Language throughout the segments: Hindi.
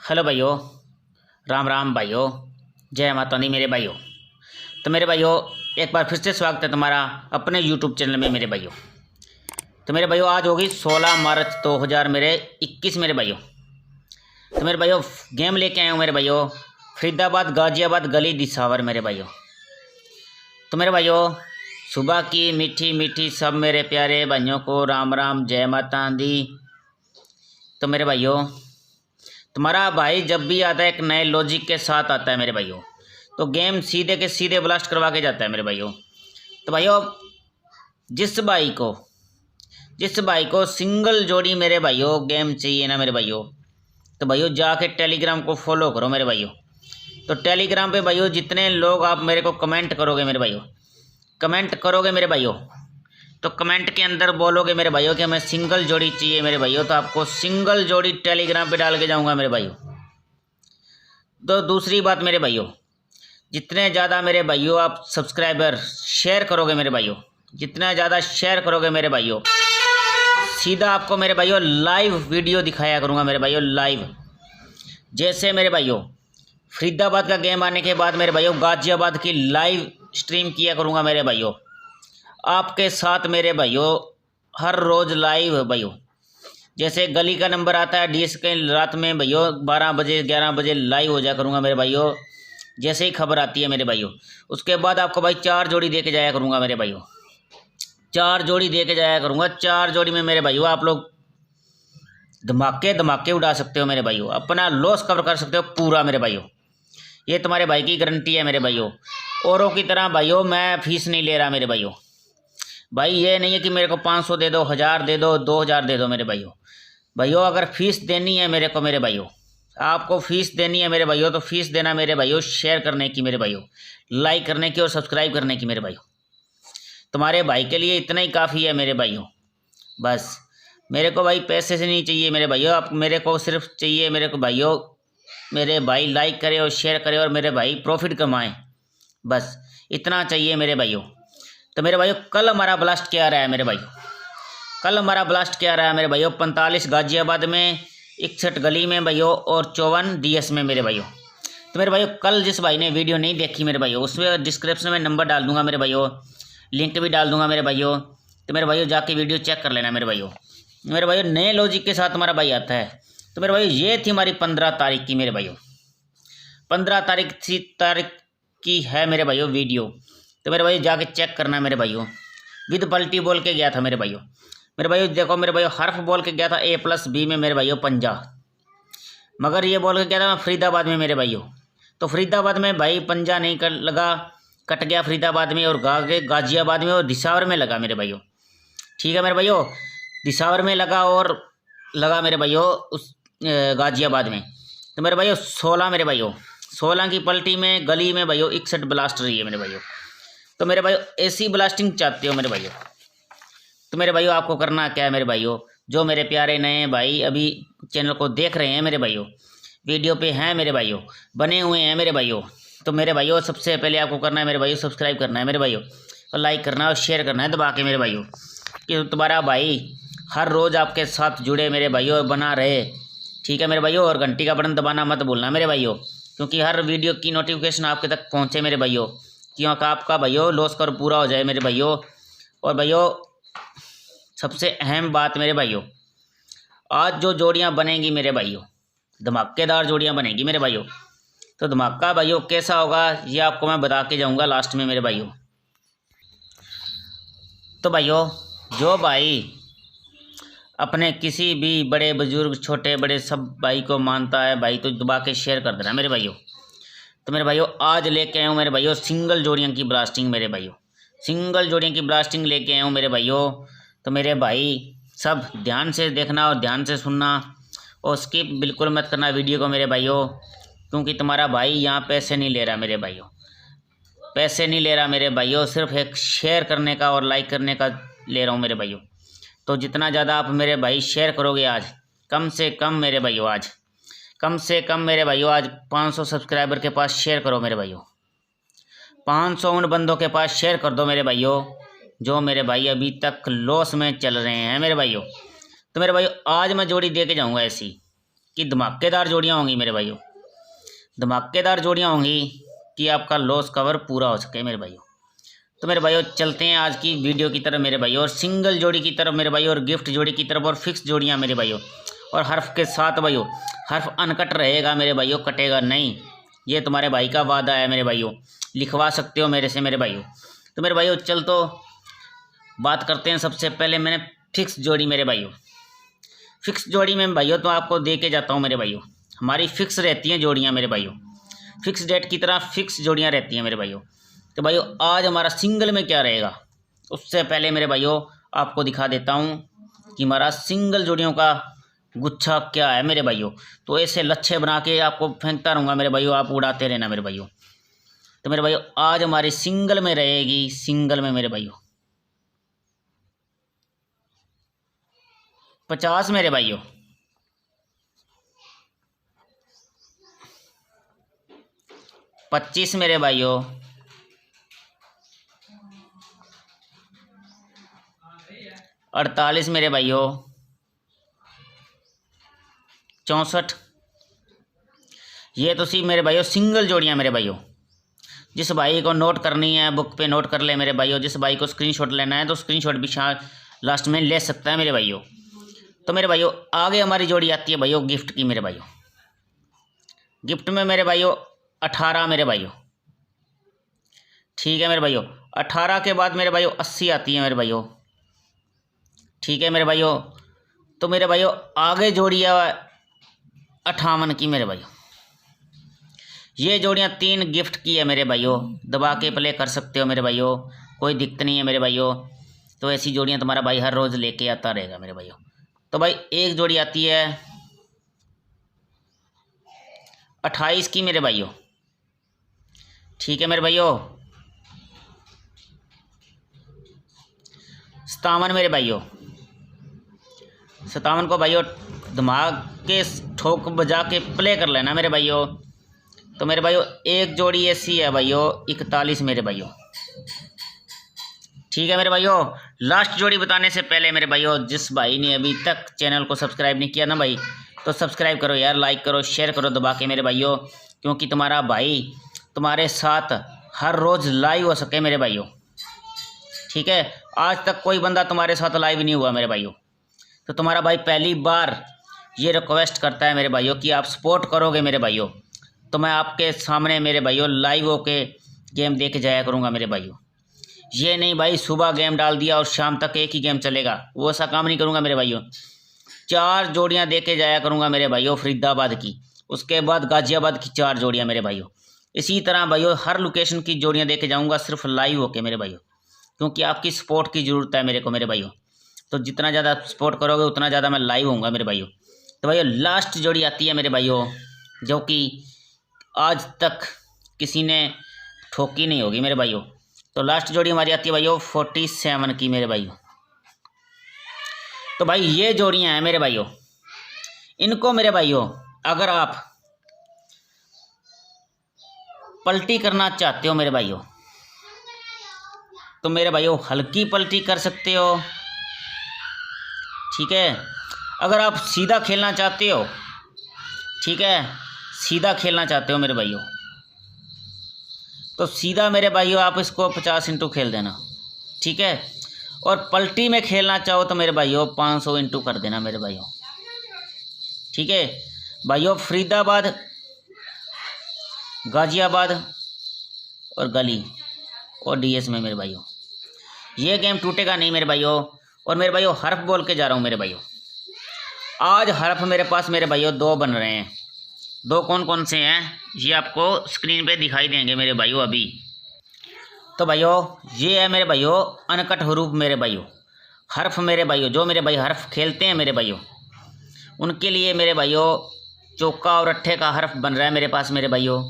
हेलो भाइयों, राम राम भाइयों, जय माता दी मेरे भाइयों। तो मेरे भाइयों, एक बार फिर से स्वागत है तुम्हारा अपने यूट्यूब चैनल में मेरे भाइयों। तो मेरे भाइयों, आज होगी 16 मार्च 2021 मेरे भाइयों। तो मेरे भाइयों, गेम लेके आए हूँ मेरे भाइयों, फरीदाबाद गाजियाबाद गली दिसावर मेरे भाइयों। तो मेरे भाइयों, सुबह की मीठी मीठी सब मेरे प्यारे भाइयों को राम राम, जय माता दी। तो मेरे भाइयों, तुम्हारा भाई जब भी आता है एक नए लॉजिक के साथ आता है मेरे भाइयों, तो गेम सीधे के सीधे ब्लास्ट करवा के जाता है मेरे भाइयों। तो भाइयों, जिस भाई को सिंगल जोड़ी मेरे भाइयों गेम चाहिए ना मेरे भाइयों, तो भाइयों जाके टेलीग्राम को फॉलो करो मेरे भाइयों। तो टेलीग्राम पे भाइयों जितने लोग आप मेरे को कमेंट करोगे मेरे भाइयों, तो कमेंट के अंदर बोलोगे मेरे भाइयों कि हमें सिंगल जोड़ी चाहिए मेरे भाइयों, तो आपको सिंगल जोड़ी टेलीग्राम पे डाल के जाऊंगा मेरे भाइयों। तो दूसरी बात मेरे भाइयों, जितने ज़्यादा मेरे भाइयों आप सब्सक्राइबर शेयर करोगे मेरे भाइयों, जितना ज़्यादा शेयर करोगे मेरे भाइयों, सीधा आपको मेरे भाइयों लाइव वीडियो दिखाया करूँगा मेरे भाइयों, लाइव। जैसे मेरे भाइयों फरीदाबाद का गेम आने के बाद मेरे भाइयों गाजियाबाद की लाइव स्ट्रीम किया करूँगा मेरे भाइयों, आपके साथ मेरे भाइयों, हर रोज़ लाइव भाइयों। जैसे गली का नंबर आता है डीएस के रात में भाइयों 12 बजे 11 बजे लाइव हो जाया करूँगा मेरे भाइयों, जैसे ही खबर आती है मेरे भाइयों। उसके बाद आपको भाई 4 जोड़ी दे के जाया करूँगा मेरे भाइयों, 4 जोड़ी दे के जाया करूँगा। 4 जोड़ी में मेरे भाइयों आप लोग धमाके उड़ा सकते हो मेरे भाइयों, अपना लॉस कवर कर सकते हो पूरा मेरे भाइयों। ये तुम्हारे भाई की गारंटी है मेरे भाइयों। औरों की तरह भाइयों मैं फीस नहीं ले रहा मेरे भाइयों। भाई ये नहीं है कि मेरे को 500 दे दो, 1000 दे दो, 2000 दे दो मेरे भाइयों। भाइयों अगर फीस देनी है मेरे को मेरे भाइयों, आपको फीस देनी है मेरे भाइयों, तो फीस देना मेरे भाइयों शेयर करने की मेरे भाइयों, लाइक करने की और सब्सक्राइब करने की मेरे भाइयों। तुम्हारे भाई के लिए इतना ही काफ़ी है मेरे भाइयों। बस मेरे को भाई पैसे से नहीं चाहिए मेरे भाइयों, आप मेरे को सिर्फ चाहिए मेरे को भाइयों, मेरे भाई लाइक करे और शेयर करे और मेरे भाई प्रॉफिट कमाएं, बस इतना चाहिए मेरे भाइयों। तो मेरे भाइयों कल हमारा ब्लास्ट क्या रहा है मेरे भाइयों, कल हमारा ब्लास्ट क्या रहा है मेरे भाइयों, 45 गाजियाबाद में, 61 गली में भाइयों और 54 डीएस में मेरे भाइयों। तो मेरे भाइयों कल जिस भाई ने वीडियो नहीं देखी मेरे भाइयों, उसमें डिस्क्रिप्शन में नंबर डाल दूंगा मेरे भाइयों, लिंक भी डाल दूंगा मेरे भाइयों। तो मेरे भाइयों जाके वीडियो चेक कर लेना मेरे भाइयों। मेरे भाइयों नए लॉजिक के साथ हमारा भाई आता है। तो मेरे भाइयों ये थी हमारी 15 तारीख की मेरे भाइयों, 15 तारीख की है मेरे भाइयों वीडियो। तो मेरे भाइयों जाके चेक करना मेरे भाइयों, विद पल्टी बोल के गया था मेरे भाइयों। मेरे भाइयों देखो मेरे भाइयों हर्फ बोल के गया था A+B में मेरे भाइयों 50, मगर ये बोल के गया था मैं फरीदाबाद में मेरे भाइयों। तो फरीदाबाद में भाई पंजा नहीं कर लगा, कट गया फरीदाबाद में और गाजियाबाद में और दिसावर में लगा मेरे भाइयों। ठीक है मेरे भाइयों, दिसावर में लगा और लगा मेरे भाइयों उस गाजियाबाद में। तो मेरे भाइयों 16 मेरे भाइयों, 16 की पलटी में गली में भाइयों 61 ब्लास्ट रही है मेरे भाइयों। तो मेरे भाइयों ऐसी ब्लास्टिंग चाहते हो मेरे भाइयों, तो मेरे भाइयों आपको करना क्या है मेरे भाइयों, जो मेरे प्यारे नए भाई अभी चैनल को देख रहे हैं मेरे भाइयों, वीडियो पे हैं मेरे भाइयों, बने हुए हैं मेरे भाइयों, तो मेरे भाइयों सबसे पहले आपको करना है मेरे भाइयों सब्सक्राइब करना है मेरे भाइयों, और लाइक करना है और शेयर करना है दबा के मेरे भाइयों, कि तुम्हारा भाई हर रोज़ आपके साथ जुड़े मेरे भाइयों, बना रहे। ठीक है मेरे भाइयों, और घंटी का बटन दबाना मत भूलना मेरे भाइयों, क्योंकि हर वीडियो की नोटिफिकेशन आपके तक पहुँचे मेरे भाइयों, क्योंकि आपका भाइयों लॉस कर पूरा हो जाए मेरे भाइयों। और भाइयों सबसे अहम बात मेरे भाइयों, आज जो जोड़ियां बनेंगी मेरे भाइयों, धमाकेदार जोड़ियां बनेंगी मेरे भाइयों। तो धमाका भाइयों कैसा होगा ये आपको मैं बता के जाऊंगा लास्ट में मेरे भाइयों। तो भाइयों जो भाई अपने किसी भी बड़े बुजुर्ग छोटे बड़े सब भाई को मानता है भाई, तो दबा के शेयर कर देना मेरे भाइयों। तो मेरे भाइयों आज लेके आया हूँ मेरे भाइयों सिंगल जोड़ियों की ब्लास्टिंग मेरे भाइयों, सिंगल जोड़ियों की ब्लास्टिंग लेके आया हूँ मेरे भाइयों। तो मेरे भाई सब ध्यान से देखना और ध्यान से सुनना, और स्किप बिल्कुल मत करना वीडियो को मेरे भाइयों, क्योंकि तुम्हारा भाई यहाँ पैसे नहीं ले रहा मेरे भाइयों, पैसे नहीं ले रहा मेरे भाइयों, सिर्फ एक शेयर करने का और लाइक करने का ले रहा हूँ मेरे भाइयों। तो जितना ज़्यादा आप मेरे भाई शेयर करोगे आज, कम से कम मेरे भाइयों आज, कम से कम मेरे भाइयों आज 500 सब्सक्राइबर के पास शेयर करो मेरे भाइयों, 500 उन बंदों के पास शेयर कर दो मेरे भाइयों जो मेरे भाई अभी तक लॉस में चल रहे हैं मेरे भाइयों। तो मेरे भाइयों आज मैं जोड़ी दे के जाऊँगा ऐसी कि धमाकेदार जोड़ियाँ होंगी मेरे भाइयों, धमाकेदार जोड़ियाँ होंगी कि आपका लॉस कवर पूरा हो सके मेरे भाइयों। तो मेरे भाइयों चलते हैं आज की वीडियो की तरफ मेरे भाइयों, और सिंगल जोड़ी की तरफ मेरे भाइयों, और गिफ्ट जोड़ी की तरफ, और फिक्स जोड़ियाँ मेरे भाइयों, और हर्फ के साथ भाइयों। हर्फ अनकट रहेगा मेरे भाइयों, कटेगा नहीं, ये तुम्हारे भाई का वादा है मेरे भाइयों, लिखवा सकते हो मेरे से मेरे भाइयों। तो मेरे भाइयों चल तो बात करते हैं। सबसे पहले मैंने फिक्स जोड़ी मेरे भाइयों, फिक्स जोड़ी में भाइयों तो आपको दे के जाता हूँ मेरे भाइयों। हमारी फिक्स रहती हैं जोड़ियाँ मेरे भाइयों, फिक्स डेट की तरह फिक्स जोड़ियाँ रहती हैं मेरे भाइयों। तो भाइयों आज हमारा सिंगल में क्या रहेगा, उससे पहले मेरे भाइयों आपको दिखा देता हूँ कि हमारा सिंगल जोड़ियों का गुच्छा क्या है मेरे भाइयों। तो ऐसे लच्छे बना के आपको फेंकता रहूँगा मेरे भाइयों, आप उड़ाते रहना मेरे भाइयों। तो मेरे भाइयों आज हमारी सिंगल में रहेगी, सिंगल में मेरे भाइयों 50 मेरे भाइयों, 25 मेरे भाइयों, 48 मेरे भाइयों, 64। ये तो सी मेरे भाइयों सिंगल जोड़ियाँ मेरे भाइयों। जिस भाई को नोट करनी है बुक पे नोट कर ले मेरे भाइयों, जिस भाई को स्क्रीनशॉट लेना है तो स्क्रीनशॉट भी लास्ट में ले सकता है मेरे भाइयों। तो मेरे भाइयों आगे हमारी जोड़ी आती है भाइयों गिफ्ट की मेरे भाइयों। गिफ्ट में मेरे भाइयों 18 मेरे भाइयों, ठीक है मेरे भाइयों। 18 के बाद मेरे भाइयों 80 आती है मेरे भाइयों, ठीक है मेरे भाइयों। तो मेरे भाइयों आगे जोड़ी है 58 की मेरे भाइयों। ये जोड़ियाँ 3 गिफ्ट की है मेरे भाइयों, दबा के प्ले कर सकते हो मेरे भाइयों, कोई दिक्कत नहीं है मेरे भाइयों। तो ऐसी जोड़ियाँ तुम्हारा भाई हर रोज़ लेके आता रहेगा मेरे भाइयों। तो भाई एक जोड़ी आती है 28 की मेरे भाइयों, ठीक है मेरे भाइयों। 57 मेरे भाइयों, 57 को भाइयों दिमाग के ठोक बजा के प्ले कर लेना मेरे भाइयों। तो मेरे भाइयों एक जोड़ी ऐसी है भाइयों 41 मेरे भाइयों, ठीक है मेरे भाइयों। लास्ट जोड़ी बताने से पहले मेरे भाइयों जिस भाई ने अभी तक चैनल को सब्सक्राइब नहीं किया ना भाई, तो सब्सक्राइब करो यार, लाइक करो, शेयर करो दबा के मेरे भाइयों, क्योंकि तुम्हारा भाई तुम्हारे साथ हर रोज़ लाइव हो सके मेरे भाइयों, ठीक है। आज तक कोई बंदा तुम्हारे साथ लाइव नहीं हुआ मेरे भाइयों। तो तुम्हारा भाई पहली बार ये रिक्वेस्ट करता है मेरे भाइयों कि आप सपोर्ट करोगे मेरे भाइयों, तो मैं आपके सामने मेरे भाइयों लाइव होके गेम देख जाया करूँगा मेरे भाइयों। ये नहीं भाई सुबह गेम डाल दिया और शाम तक एक ही गेम चलेगा, वो ऐसा काम नहीं करूँगा मेरे भाइयों। 4 जोड़ियाँ दे के जाया करूँगा मेरे भाइयों फरीदाबाद की, उसके बाद गाजियाबाद की 4 जोड़ियाँ मेरे भाइयों। इसी तरह भाइयों हर लोकेशन की जोड़ियाँ दे के जाऊँगा सिर्फ लाइव होके मेरे भाइयों, क्योंकि आपकी सपोर्ट की ज़रूरत है मेरे को मेरे भाइयों। तो जितना ज़्यादा सपोर्ट करोगे उतना ज़्यादा मैं लाइव होऊंगा मेरे भाइयों। तो भाइयों लास्ट जोड़ी आती है मेरे भाइयों जो कि आज तक किसी ने ठोकी नहीं होगी मेरे भाइयों। तो लास्ट जोड़ी हमारी आती है भाइयों 47 की मेरे भाइयों। तो भाई ये जोड़ियाँ हैं मेरे भाइयों, इनको मेरे भाइयों अगर आप पलटी करना चाहते हो मेरे भाइयों, तो मेरे भाइयों हल्की पलटी कर सकते हो, ठीक है। अगर आप सीधा खेलना चाहते हो, ठीक है, सीधा खेलना चाहते हो मेरे भाइयों, तो सीधा मेरे भाइयों आप इसको 50 इंटू खेल देना, ठीक है। और पलटी में खेलना चाहो तो मेरे भाइयों 500 इंटू कर देना मेरे भाइयों, ठीक है भाइयों। फरीदाबाद, गाजियाबाद और गली और डीएस में मेरे भाइयों ये गेम टूटेगा नहीं मेरे भाइयों। और मेरे भाइयों हर्फ बोल के जा रहा हूँ मेरे भाइयों, आज हर्फ मेरे पास मेरे भाइयों 2 बन रहे हैं। 2 कौन कौन से हैं ये आपको स्क्रीन पे दिखाई देंगे मेरे भाइयों अभी। तो भाइयों ये है मेरे भाइयों अनकट हरूफ मेरे भाइयों, हर्फ मेरे भाइयों। जो मेरे भाई हर्फ खेलते हैं मेरे भाइयों उनके लिए मेरे भाइयों चौका और अट्ठे का हर्फ बन रहा है मेरे पास मेरे भाइयों।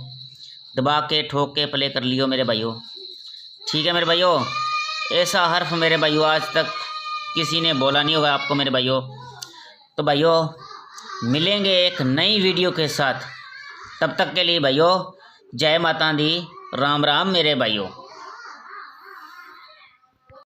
दबा के ठोक के प्ले कर लियो मेरे भाइयों, ठीक है मेरे भाइयों। ऐसा हर्फ मेरे भाइयों आज तक किसी ने बोला नहीं होगा आपको मेरे भाइयों। तो भाइयों मिलेंगे एक नई वीडियो के साथ, तब तक के लिए भाइयों जय माता दी, राम राम मेरे भाइयों।